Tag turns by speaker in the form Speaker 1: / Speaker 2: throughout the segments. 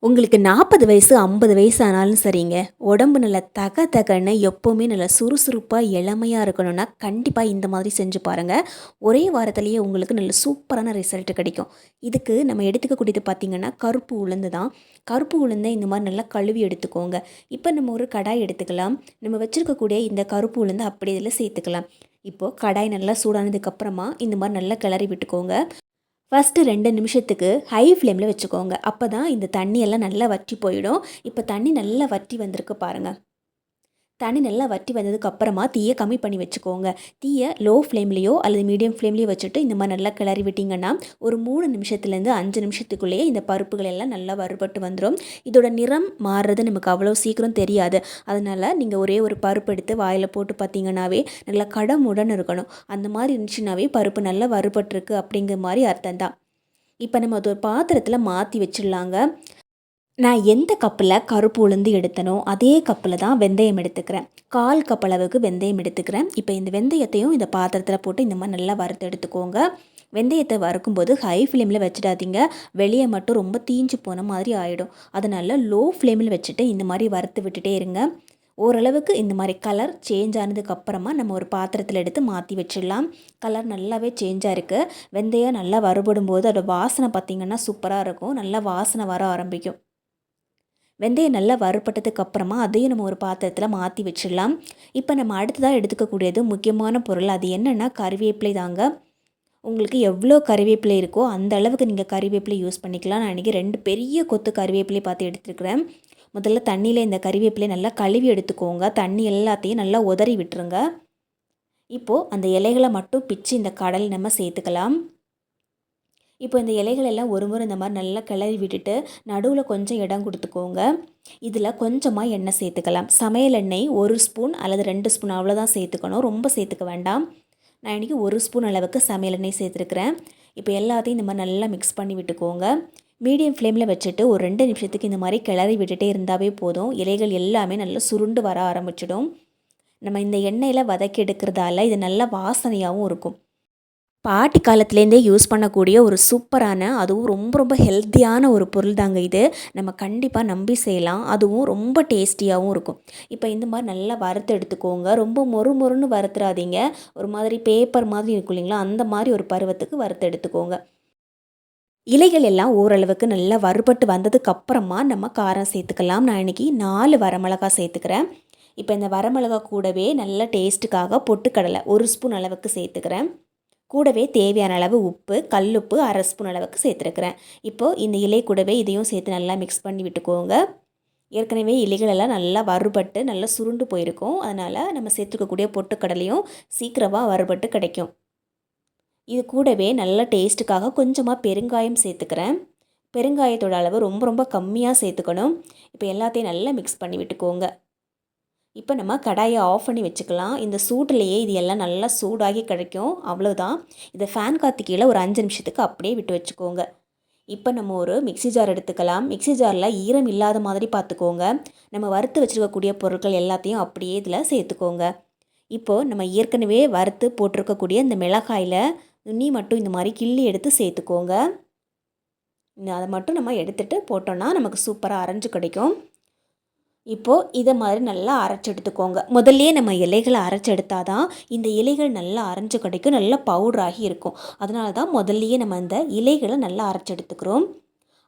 Speaker 1: உங்களுக்கு 40 வயசு 50 வயசு ஆனாலும் சரிங்க, உடம்பு நல்லா தக தகன்னு எப்போவுமே நல்லா சுறுசுறுப்பாக இளமையாக இருக்கணும்னா கண்டிப்பாக இந்த மாதிரி செஞ்சு பாருங்கள். ஒரே வாரத்திலேயே உங்களுக்கு நல்ல சூப்பரான ரிசல்ட் கிடைக்கும். இதுக்கு நம்ம எடுத்துக்கக்கூடியது பார்த்திங்கன்னா கருப்பு உளுந்து தான். கருப்பு உளுந்தை இந்த மாதிரி நல்லா கழுவி எடுத்துக்கோங்க. இப்போ நம்ம ஒரு கடாய் எடுத்துக்கலாம். நம்ம வச்சுருக்கக்கூடிய இந்த கருப்பு உளுந்தை அப்படி இதில் சேர்த்துக்கலாம். இப்போது கடாய் நல்லா சூடானதுக்கப்புறமா இந்த மாதிரி நல்லா கிளறி விட்டுக்கோங்க. ஃபஸ்ட்டு 2 நிமிஷத்துக்கு ஹை ஃப்ளேமில் வச்சுக்கோங்க. அப்போ தான் இந்த தண்ணியெல்லாம் நல்லா வற்றி போயிடும். இப்போ தண்ணி நல்லா வற்றி வந்திருக்கு பாருங்கள். தண்ணி நல்லா வற்றி வந்ததுக்கப்புறமா தீயை கம்மி பண்ணி வச்சுக்கோங்க. தீயை லோ ஃப்ளேம்லேயோ அல்லது மீடியம் ஃப்ளேம்லேயோ வச்சுட்டு இந்த மாதிரி நல்லா கிளறி விட்டிங்கன்னா ஒரு 3 நிமிஷத்துலேருந்து 5 நிமிஷத்துக்குள்ளேயே இந்த பருப்புகள் எல்லாம் நல்லா வறுபட்டு வந்துடும். இதோட நிறம் மாறுறது நமக்கு அவ்வளோ சீக்கிரம் தெரியாது. அதனால் நீங்கள் ஒரே ஒரு பருப்பு எடுத்து வாயில் போட்டு பார்த்தீங்கன்னாவே நல்லா கடமுடன் இருக்கணும். அந்த மாதிரி இருந்துச்சுன்னாவே பருப்பு நல்லா வறுபட்டுருக்கு அப்படிங்கிற மாதிரி அர்த்தம் தான். இப்போ நம்ம அது ஒரு பாத்திரத்தில் மாற்றி வச்சிடலாங்க. நான் எந்த கப்பில் கருப்பு உளுந்து எடுத்தனோ அதே கப்பில் தான் வெந்தயம் எடுத்துக்கிறேன். 1/4 கப் அளவுக்கு வெந்தயம் எடுத்துக்கிறேன். இப்போ இந்த வெந்தயத்தையும் இந்த பாத்திரத்தில் போட்டு இந்த மாதிரி நல்லா வறுத்து எடுத்துக்கோங்க. வெந்தயத்தை வறுக்கும்போது ஹை ஃப்ளேமில் வச்சிடாதீங்க. வெளியே மட்டும் ரொம்ப தீஞ்சு போன மாதிரி ஆகிடும். அதனால் லோ ஃப்ளேமில் வச்சுட்டு இந்த மாதிரி வறுத்து விட்டுட்டே இருங்க. ஓரளவுக்கு இந்த மாதிரி கலர் சேஞ்ச் ஆனதுக்கப்புறமா நம்ம ஒரு பாத்திரத்தில் எடுத்து மாற்றி வச்சிடலாம். கலர் நல்லாவே சேஞ்சாக இருக்குது. வெந்தயம் நல்லா வறுபடும் போது அதோட வாசனை பார்த்திங்கன்னா சூப்பராக இருக்கும். நல்லா வாசனை வர ஆரம்பிக்கும். வெந்தயம் நல்லா வறுபட்டதுக்கு அப்புறமா அதையும் நம்ம ஒரு பாத்திரத்தில் மாற்றி வச்சிடலாம். இப்போ நம்ம அடுத்ததாக எடுத்துக்கக்கூடியது முக்கியமான பொருள். அது என்னென்னா கறிவேப்பிலை தாங்க. உங்களுக்கு எவ்வளோ கறிவேப்பிலை இருக்கோ அந்த அளவுக்கு நீங்கள் கறிவேப்பிலை யூஸ் பண்ணிக்கலாம். நான் இன்றைக்கி 2 பெரிய கொத்து கறிவேப்பிலை பார்த்து எடுத்துருக்கிறேன். முதல்ல தண்ணியில் இந்த கறிவேப்பிலை நல்லா கழுவி எடுத்துக்கோங்க. தண்ணி எல்லாத்தையும் நல்லா உதறி விட்டுருங்க. இப்போது அந்த இலைகளை மட்டும் பிச்சு இந்த கடலை நம்ம சேர்த்துக்கலாம். இப்போ இந்த இலைகள் எல்லாம் ஒரு முறை இந்த மாதிரி நல்லா கிளறி விட்டுட்டு நடுவில் கொஞ்சம் இடம் கொடுத்துக்கோங்க. இதில் கொஞ்சமாக எண்ணெய் சேர்த்துக்கலாம். சமையல் எண்ணெய் 1 ஸ்பூன் அல்லது 2 ஸ்பூன் அவ்வளோதான் சேர்த்துக்கணும். ரொம்ப சேர்த்துக்க வேண்டாம். நான் இன்றைக்கி 1 ஸ்பூன் அளவுக்கு சமையல் எண்ணெய் சேர்த்துருக்குறேன். இப்போ எல்லாத்தையும் இந்த மாதிரி நல்லா மிக்ஸ் பண்ணி விட்டுக்கோங்க. மீடியம் ஃப்ளேமில் வச்சுட்டு ஒரு 2 நிமிஷத்துக்கு இந்த மாதிரி கிளறி விட்டுட்டே இருந்தாவே போதும். இலைகள் எல்லாமே நல்லா சுருண்டு வர ஆரம்பிச்சிடும். நம்ம இந்த எண்ணெயில் வதக்கி எடுக்கிறதால இது நல்ல வாசனையாகவும் இருக்கும். பாட்டி காலத்துலேருந்தே யூஸ் பண்ணக்கூடிய ஒரு சூப்பரான, அதுவும் ரொம்ப ரொம்ப ஹெல்த்தியான ஒரு பொருள் தாங்க இது. நம்ம கண்டிப்பாக நம்பி செய்யலாம். அதுவும் ரொம்ப டேஸ்டியாகவும் இருக்கும். இப்போ இந்த மாதிரி நல்லா வறுத்து எடுத்துக்கோங்க. ரொம்ப மொறு மொறுன்னு வறுத்துறாதீங்க. ஒரு மாதிரி பேப்பர் மாதிரி இருக்கும் இல்லைங்களா, அந்த மாதிரி ஒரு பருவத்துக்கு வறுத்து எடுத்துக்கோங்க. இலைகள் எல்லாம் ஓரளவுக்கு நல்லா வறுபட்டு வந்ததுக்கப்புறமா நம்ம காரம் சேர்த்துக்கலாம். நான் இன்றைக்கி 4 வரமிளகாய் சேர்த்துக்கிறேன். இப்போ இந்த வரமிளகா கூடவே நல்ல டேஸ்ட்டுக்காக பொட்டுக்கடலை 1 ஸ்பூன் அளவுக்கு சேர்த்துக்கிறேன். கூடவே தேவையான அளவு உப்பு, கல்லுப்பு 1/2 ஸ்பூன் அளவுக்கு சேர்த்துருக்குறேன். இப்போது இந்த இலை கூடவே இதையும் சேர்த்து நல்லா மிக்ஸ் பண்ணி விட்டுக்கோங்க. ஏற்கனவே இலைகளெல்லாம் நல்லா வறுபட்டு நல்லா சுருண்டு போயிருக்கும். அதனால் நம்ம சேர்த்துக்கக்கூடிய பொட்டுக்கடலையும் சீக்கிரமாக வறுபட்டு கிடைக்கும். இது கூடவே நல்ல டேஸ்ட்டுக்காக கொஞ்சமாக பெருங்காயம் சேர்த்துக்கிறேன். பெருங்காயத்தோட அளவு ரொம்ப ரொம்ப கம்மியாக சேர்த்துக்கணும். இப்போ எல்லாத்தையும் நல்லா மிக்ஸ் பண்ணி விட்டுக்கோங்க. இப்போ நம்ம கடாயை ஆஃப் பண்ணி வச்சுக்கலாம். இந்த சூட்லேயே இது எல்லாம் நல்லா சூடாகி கிடைக்கும். அவ்வளோதான். இதை ஃபேன் காற்று கீழே ஒரு 5 நிமிஷத்துக்கு அப்படியே விட்டு வச்சுக்கோங்க. இப்போ நம்ம ஒரு மிக்ஸி ஜார் எடுத்துக்கலாம். மிக்ஸி ஜாரில் ஈரம் இல்லாத மாதிரி பார்த்துக்கோங்க. நம்ம வறுத்து வச்சுருக்கக்கூடிய பொருட்கள் எல்லாத்தையும் அப்படியே இதில் சேர்த்துக்கோங்க. இப்போது நம்ம ஏற்கனவே வறுத்து போட்டிருக்கக்கூடிய இந்த மிளகாயில் நுனி மட்டும் இந்த மாதிரி கிள்ளி எடுத்து சேர்த்துக்கோங்க. அதை மட்டும் நம்ம எடுத்துகிட்டு போட்டோன்னா நமக்கு சூப்பராக அரைஞ்சு கிடைக்கும். இப்போது இதை மாதிரி நல்லா அரைச்சி எடுத்துக்கோங்க. முதல்லையே நம்ம இலைகளை அரைச்சி எடுத்தால் தான் இந்த இலைகள் நல்லா அரைஞ்சு கிடைக்கும், நல்லா பவுடராகி இருக்கும். அதனால தான் முதல்லையே நம்ம இந்த இலைகளை நல்லா அரைச்சி எடுத்துக்கிறோம்.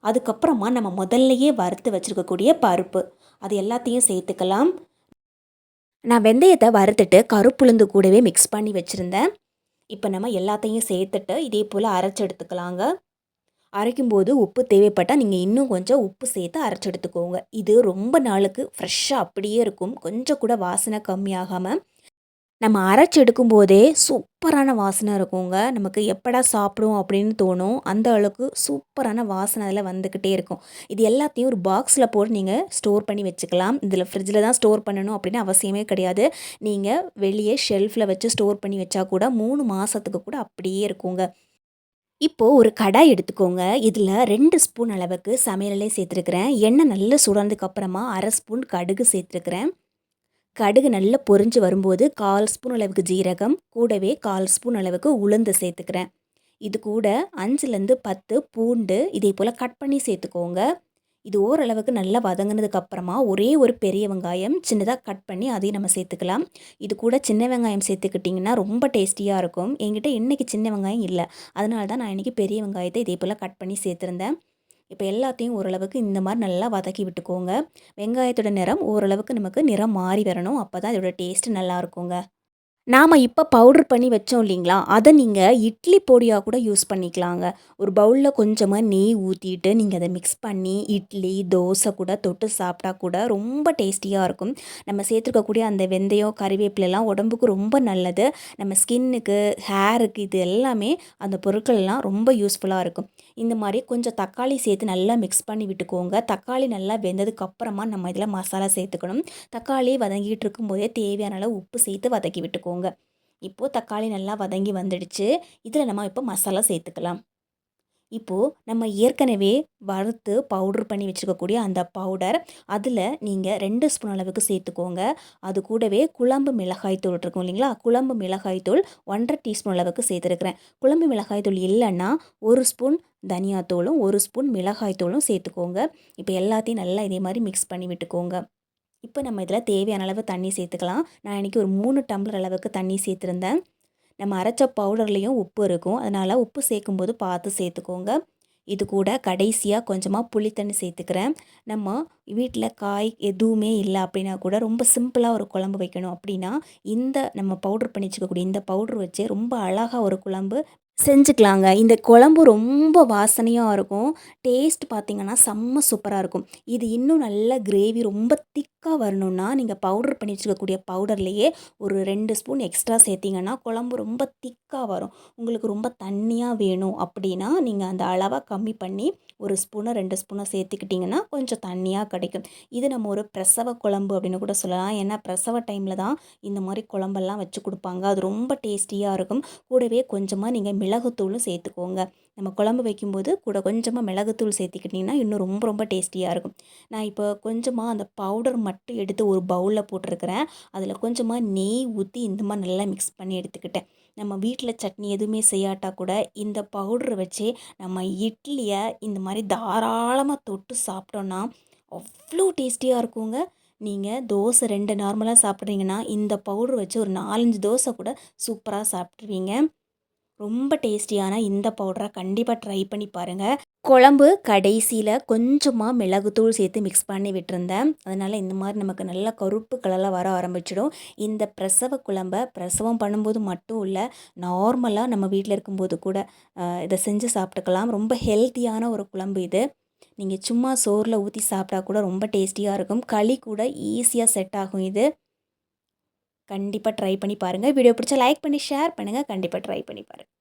Speaker 1: அதுக்கப்புறமா நம்ம முதல்லையே வறுத்து வச்சுருக்கக்கூடிய பருப்பு அது எல்லாத்தையும் சேர்த்துக்கலாம். நான் வெந்தயத்தை வறுத்துட்டு கருப்புளுந்து கூடவே மிக்ஸ் பண்ணி வச்சுருந்தேன். இப்போ நம்ம எல்லாத்தையும் சேர்த்துட்டு இதே போல் அரைச்சி எடுத்துக்கலாங்க. அரைக்கும்போது உப்பு தேவைப்பட்டால் நீங்கள் இன்னும் கொஞ்சம் உப்பு சேர்த்து அரைச்சி எடுத்துக்கோங்க. இது ரொம்ப நாளுக்கு ஃப்ரெஷ்ஷாக அப்படியே இருக்கும். கொஞ்சம் கூட வாசனை கம்மியாகாமல் நம்ம அரைச்சி எடுக்கும்போதே சூப்பரான வாசனை இருக்குங்க. நமக்கு எப்படா சாப்பிடுவோம் அப்படின்னு தோணும். அந்த அளவுக்கு சூப்பரான வாசனை அதில் வந்துக்கிட்டே இருக்கும். இது எல்லாத்தையும் ஒரு பாக்ஸில் போட்டு நீங்கள் ஸ்டோர் பண்ணி வச்சுக்கலாம். இதில் ஃப்ரிட்ஜில் தான் ஸ்டோர் பண்ணணும் அப்படின்னு அவசியமே கிடையாது. நீங்கள் வெளியே ஷெல்ஃபில் வச்சு ஸ்டோர் பண்ணி வச்சா கூட 3 மாதத்துக்கு கூட அப்படியே இருக்குங்க. இப்போது ஒரு கடாய் எடுத்துக்கோங்க. இதில் 2 ஸ்பூன் அளவுக்கு சமையல் எண்ணெய் சேர்த்துருக்குறேன். எண்ணெய் நல்லா சுடனதுக்கு அப்புறமா 1/2 ஸ்பூன் கடுகு சேர்த்துருக்குறேன். கடுகு நல்லா பொரிஞ்சு வரும்போது 1/4 ஸ்பூன் அளவுக்கு ஜீரகம், கூடவே 1/4 ஸ்பூன் அளவுக்கு உளுந்து சேர்த்துக்கிறேன். இது கூட 5லேருந்து 10 பூண்டு இதே போல் கட் பண்ணி சேர்த்துக்கோங்க. இது ஓரளவுக்கு நல்லா வதங்கினதுக்கு அப்புறமா ஒரே ஒரு பெரிய வெங்காயம் சின்னதாக கட் பண்ணி அதையும் நம்ம சேர்த்துக்கலாம். இது கூட சின்ன வெங்காயம் சேர்த்துக்கிட்டிங்கன்னா ரொம்ப டேஸ்டியாக இருக்கும். என்கிட்ட இன்றைக்கி சின்ன வெங்காயம் இல்லை, அதனால தான் நான் இன்றைக்கி பெரிய வெங்காயத்தை இதே போல் கட் பண்ணி சேர்த்துருந்தேன். இப்போ எல்லாத்தையும் ஓரளவுக்கு இந்த மாதிரி நல்லா வதக்கி விட்டுக்கோங்க. வெங்காயத்தோட நிறம் ஓரளவுக்கு நமக்கு நிறம் மாறி வரணும், அப்போ தான் இதோட டேஸ்ட்டு நல்லா இருக்குங்க. நாம இப்ப பவுடர் பண்ணி வச்சோம் இல்லைங்களா, அத நீங்க இட்லி பொடியா கூட யூஸ் பண்ணிக்கலாங்க. ஒரு பவுல்ல கொஞ்சமா நெய் ஊத்திட்டு, நீங்க அத மிக்ஸ் பண்ணி இட்லி, தோசை கூட தொட்டு சாப்பிட்டா கூட ரொம்ப டேஸ்டியா இருக்கும். நம்ம சேர்த்துருக்கக்கூடிய அந்த வெந்தயம், கறிவேப்பிலலாம் உடம்புக்கு ரொம்ப நல்லது. நம்ம ஸ்கின்னுக்கு, ஹேருக்கு இது எல்லாமே அந்த பொருட்கள்லாம் ரொம்ப யூஸ்ஃபுல்லா இருக்கும். இந்த மாரி கொஞ்சம் தக்காளி சேர்த்து நல்லா மிக்ஸ் பண்ணி விட்டுக்கோங்க. தக்காளி நல்லா வெந்ததுக்கு அப்புறமா நம்ம இதில மசாலா சேர்த்துக்கணும். தக்காளி வதங்கிட்டு இருக்கும்போதே தேவையான அளவு உப்பு சேர்த்து வதக்கி விட்டுக்கோங்க. இப்போ தக்காளி நல்லா வதங்கி வந்துடுச்சு. இதில் நம்ம இப்போ மசாலா சேர்த்துக்கலாம். இப்போது நம்ம ஏற்கனவே வறுத்து பவுடர் பண்ணி வச்சுருக்கக்கூடிய அந்த பவுடர் அதில் நீங்கள் 2 ஸ்பூன் அளவுக்கு சேர்த்துக்கோங்க. அது கூடவே குழம்பு மிளகாய் தூள் இருக்கும் இல்லைங்களா, குழம்பு மிளகாய் தூள் 1½ டீஸ்பூன் அளவுக்கு சேர்த்துருக்குறேன். குழம்பு மிளகாய் தூள் இல்லைன்னா 1 ஸ்பூன் தனியாத்தூளும் 1 ஸ்பூன் மிளகாய் தூளும் சேர்த்துக்கோங்க. இப்போ எல்லாத்தையும் நல்லா இதே மாதிரி மிக்ஸ் பண்ணி விட்டுக்கோங்க. இப்போ நம்ம இதில் தேவையான அளவு தண்ணி சேர்த்துக்கலாம். நான் இன்றைக்கி ஒரு 3 டம்ளர் அளவுக்கு தண்ணி சேர்த்துருந்தேன். நம்ம அரைச்ச பவுடர்லேயும் உப்பு இருக்கும், அதனால் உப்பு சேர்க்கும்போது பார்த்து சேர்த்துக்கோங்க. இது கூட கடைசியாக கொஞ்சமாக புளித்தண்ணி சேர்த்துக்கிறேன். நம்ம வீட்டில் காய் எதுவுமே இல்லை அப்படின்னா கூட ரொம்ப சிம்பிளாக ஒரு குழம்பு வைக்கணும் அப்படின்னா, இந்த நம்ம பவுடர் பண்ணி வச்சுக்கக்கூடிய இந்த பவுடர் வச்சு ரொம்ப அழகாக ஒரு குழம்பு செஞ்சுக்கலாங்க. இந்த குழம்பு ரொம்ப வாசனையா இருக்கும். டேஸ்ட் பார்த்தீங்கன்னா, செம்ம சூப்பரா இருக்கும். இது இன்னும் நல்ல கிரேவி ரொம்ப திக்கா வரணும்னா, நீங்க பவுடர் பண்ணி வச்சுக்கக்கூடிய பவுடர்லேயே ஒரு 2 ஸ்பூன் எக்ஸ்ட்ரா சேர்த்தீங்கன்னா, குழம்பு ரொம்ப திக்கா வரும். உங்களுக்கு ரொம்ப தண்ணியா வேணும் அப்படின்னா, நீங்க அந்த அளவா கம்மி பண்ணி 1 ஸ்பூனோ, 2 ஸ்பூனோ சேர்த்துக்கிட்டிங்கன்னா, கொஞ்சம் தண்ணியா கிடைக்கும். இது நம்ம ஒரு பிரசவ குழம்பு அப்படின்னு கூட சொல்லலாம். ஏன்னா, பிரசவ டைமில தான் இந்த மாரி குழம்பெல்லாம் வச்சு குடுப்பாங்க. அது ரொம்ப டேஸ்டியா இருக்கும். கூடவே கொஞ்சமா நீங்க மிளகுத்தூளும் சேர்த்துக்கோங்க. நம்ம குழம்பு வைக்கும்போது கூட கொஞ்சமாக மிளகுத்தூள் சேர்த்துக்கிட்டிங்கன்னா இன்னும் ரொம்ப ரொம்ப டேஸ்டியாக இருக்கும். நான் இப்போ கொஞ்சமாக அந்த பவுடர் மட்டும் எடுத்து ஒரு பவுலில் போட்டிருக்கிறேன். அதில் கொஞ்சமாக நெய் ஊற்றி இந்த மாதிரி நல்லா மிக்ஸ் பண்ணி எடுத்துக்கிட்டேன். நம்ம வீட்டில் சட்னி எதுவுமே செய்யாட்டா கூட இந்த பவுடரை வச்சு நம்ம இட்லியை இந்த மாதிரி தாராளமாக தொட்டு சாப்பிட்டோன்னா அவ்வளோ டேஸ்டியாக இருக்குங்க. நீங்கள் தோசை 2 நார்மலாக சாப்பிட்றீங்கன்னா இந்த பவுடர் வச்சு ஒரு 4, 5 தோசை கூட சூப்பராக சாப்பிட்ருவீங்க. ரொம்ப டேஸ்டியான இந்த பவுடரை கண்டிப்பாக ட்ரை பண்ணி பாருங்கள். குழம்பு கடைசியில் கொஞ்சமாக மிளகுத்தூள் சேர்த்து மிக்ஸ் பண்ணி விட்டுருந்தேன். அதனால் இந்த மாதிரி நமக்கு நல்லா கருப்பு கலரில் வர ஆரம்பிச்சிடும். இந்த பிரசவ குழம்பை பிரசவம் பண்ணும்போது மட்டும் இல்லை, நார்மலாக நம்ம வீட்டில் இருக்கும்போது கூட இதை செஞ்சு சாப்பிட்டுக்கலாம். ரொம்ப ஹெல்த்தியான ஒரு குழம்பு இது. நீங்கள் சும்மா சோறில் ஊற்றி சாப்பிட்டா கூட ரொம்ப டேஸ்டியாக இருக்கும். களி கூட ஈஸியாக செட் ஆகும் இது. கண்டிப்பாக ட்ரை பண்ணி பாருங்கள். வீடியோ பிடிச்சா லைக் பண்ணி ஷேர் பண்ணுங்கள். கண்டிப்பாக ட்ரை பண்ணி பாருங்கள்.